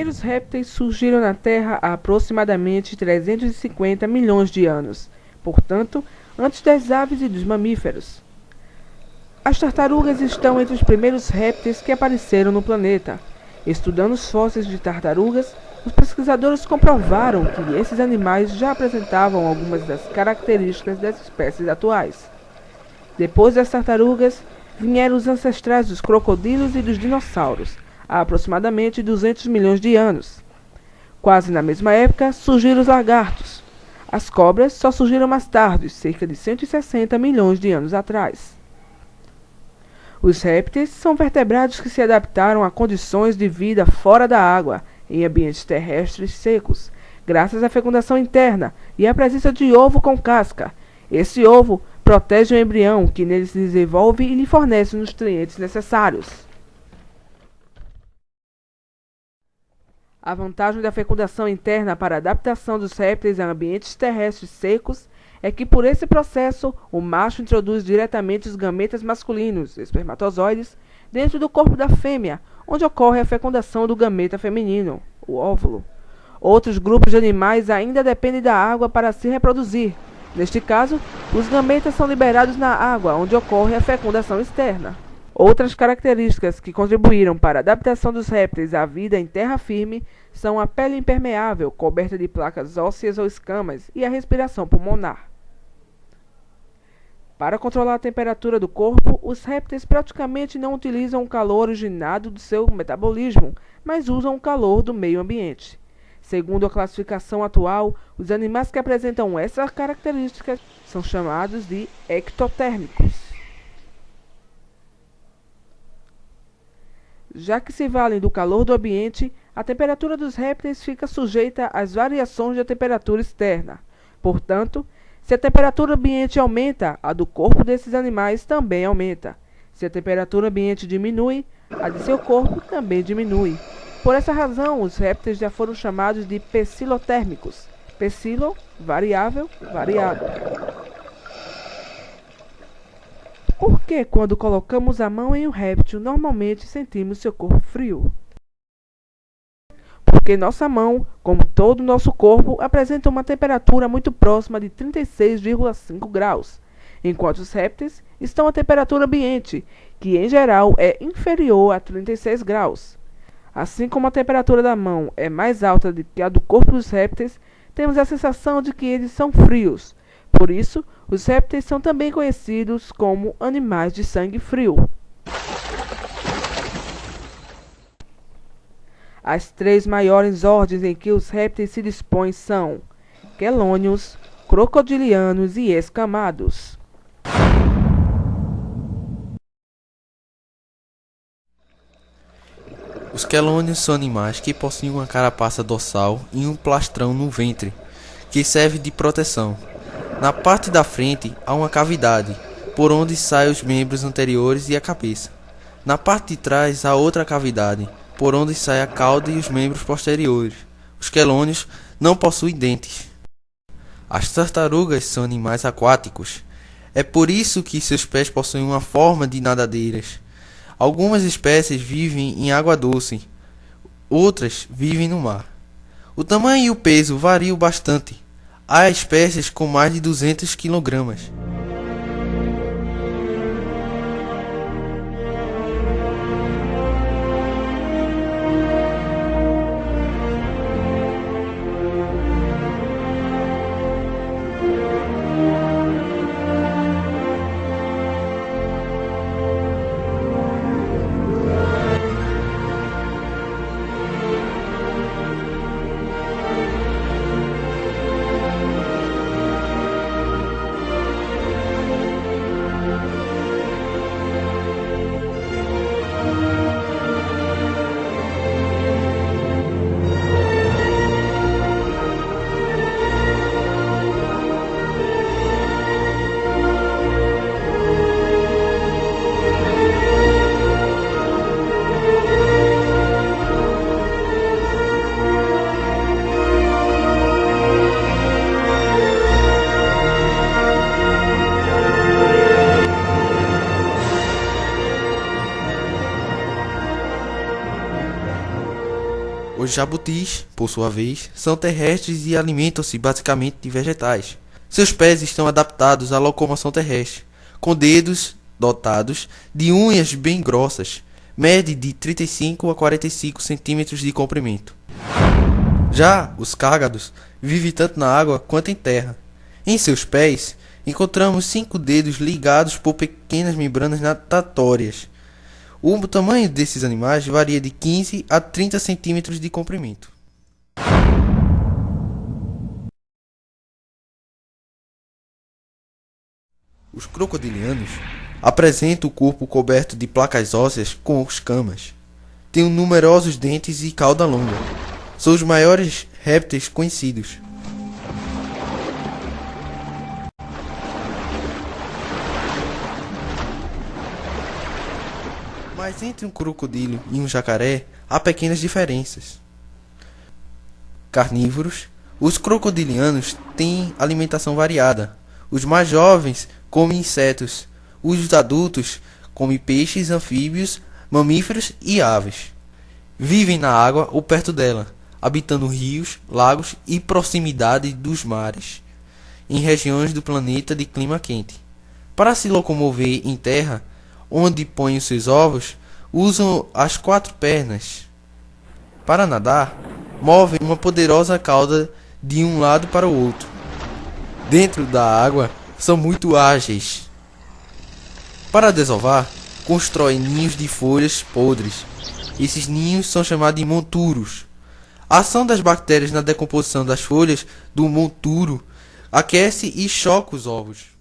primeiros répteis surgiram na Terra há aproximadamente 350 milhões de anos, portanto, antes das aves e dos mamíferos. As tartarugas estão entre os primeiros répteis que apareceram no planeta. Estudando os fósseis de tartarugas, os pesquisadores comprovaram que esses animais já apresentavam algumas das características das espécies atuais. Depois das tartarugas, vieram os ancestrais dos crocodilos e dos dinossauros, há aproximadamente 200 milhões de anos. Quase na mesma época, surgiram os lagartos. As cobras só surgiram mais tarde, cerca de 160 milhões de anos atrás. Os répteis são vertebrados que se adaptaram a condições de vida fora da água, em ambientes terrestres secos, graças à fecundação interna e à presença de ovo com casca. Esse ovo protege o embrião, que nele se desenvolve e lhe fornece os nutrientes necessários. A vantagem da fecundação interna para a adaptação dos répteis a ambientes terrestres secos é que, por esse processo, o macho introduz diretamente os gametas masculinos, espermatozoides, dentro do corpo da fêmea, onde ocorre a fecundação do gameta feminino, o óvulo. Outros grupos de animais ainda dependem da água para se reproduzir. Neste caso, os gametas são liberados na água, onde ocorre a fecundação externa. Outras características que contribuíram para a adaptação dos répteis à vida em terra firme são a pele impermeável, coberta de placas ósseas ou escamas, e a respiração pulmonar. Para controlar a temperatura do corpo, os répteis praticamente não utilizam o calor originado do seu metabolismo, mas usam o calor do meio ambiente. Segundo a classificação atual, os animais que apresentam essas características são chamados de ectotérmicos. Já que se valem do calor do ambiente, a temperatura dos répteis fica sujeita às variações da temperatura externa. Portanto, se a temperatura ambiente aumenta, a do corpo desses animais também aumenta. Se a temperatura ambiente diminui, a de seu corpo também diminui. Por essa razão, os répteis já foram chamados de pecilotérmicos. Pecilo, variável, variado. Por que, quando colocamos a mão em um réptil, normalmente sentimos seu corpo frio? Porque nossa mão, como todo o nosso corpo, apresenta uma temperatura muito próxima de 36,5 graus, enquanto os répteis estão à temperatura ambiente, que em geral é inferior a 36 graus. Assim como a temperatura da mão é mais alta do que a do corpo dos répteis, temos a sensação de que eles são frios. Por isso, os répteis são também conhecidos como animais de sangue frio. As três maiores ordens em que os répteis se dispõem são quelônios, crocodilianos e escamados. Os quelônios são animais que possuem uma carapaça dorsal e um plastrão no ventre, que serve de proteção. Na parte da frente há uma cavidade, por onde saem os membros anteriores e a cabeça. Na parte de trás há outra cavidade, por onde sai a cauda e os membros posteriores. Os quelônios não possuem dentes. As tartarugas são animais aquáticos. É por isso que seus pés possuem uma forma de nadadeiras. Algumas espécies vivem em água doce, outras vivem no mar. O tamanho e o peso variam bastante. Há espécies com mais de 200 kg. Os jabutis, por sua vez, são terrestres e alimentam-se basicamente de vegetais. Seus pés estão adaptados à locomoção terrestre, com dedos dotados de unhas bem grossas, mede de 35 a 45 centímetros de comprimento. Já os cágados vivem tanto na água quanto em terra. Em seus pés, encontramos 5 dedos ligados por pequenas membranas natatórias. O tamanho desses animais varia de 15 a 30 centímetros de comprimento. Os crocodilianos apresentam o corpo coberto de placas ósseas com escamas. Têm numerosos dentes e cauda longa. São os maiores répteis conhecidos. Mas entre um crocodilo e um jacaré há pequenas diferenças. Carnívoros, os crocodilianos têm alimentação variada. Os mais jovens comem insetos. Os adultos comem peixes, anfíbios, mamíferos e aves. Vivem na água ou perto dela, habitando rios, lagos e proximidade dos mares, em regiões do planeta de clima quente. Para se locomover em terra, onde põem os seus ovos, usam as 4 pernas. Para nadar, movem uma poderosa cauda de um lado para o outro. Dentro da água, são muito ágeis. Para desovar, constroem ninhos de folhas podres. Esses ninhos são chamados de monturos. A ação das bactérias na decomposição das folhas do monturo aquece e choca os ovos.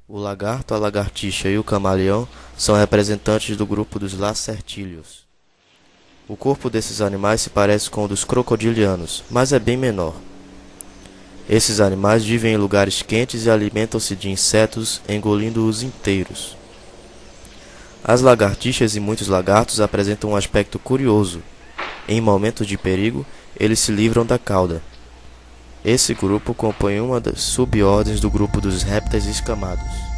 O lagarto, a lagartixa e o camaleão são representantes do grupo dos lacertílios. O corpo desses animais se parece com o dos crocodilianos, mas é bem menor. Esses animais vivem em lugares quentes e alimentam-se de insetos, engolindo-os inteiros. As lagartixas e muitos lagartos apresentam um aspecto curioso. Em momentos de perigo, eles se livram da cauda. Esse grupo compõe uma das subordens do grupo dos répteis escamados.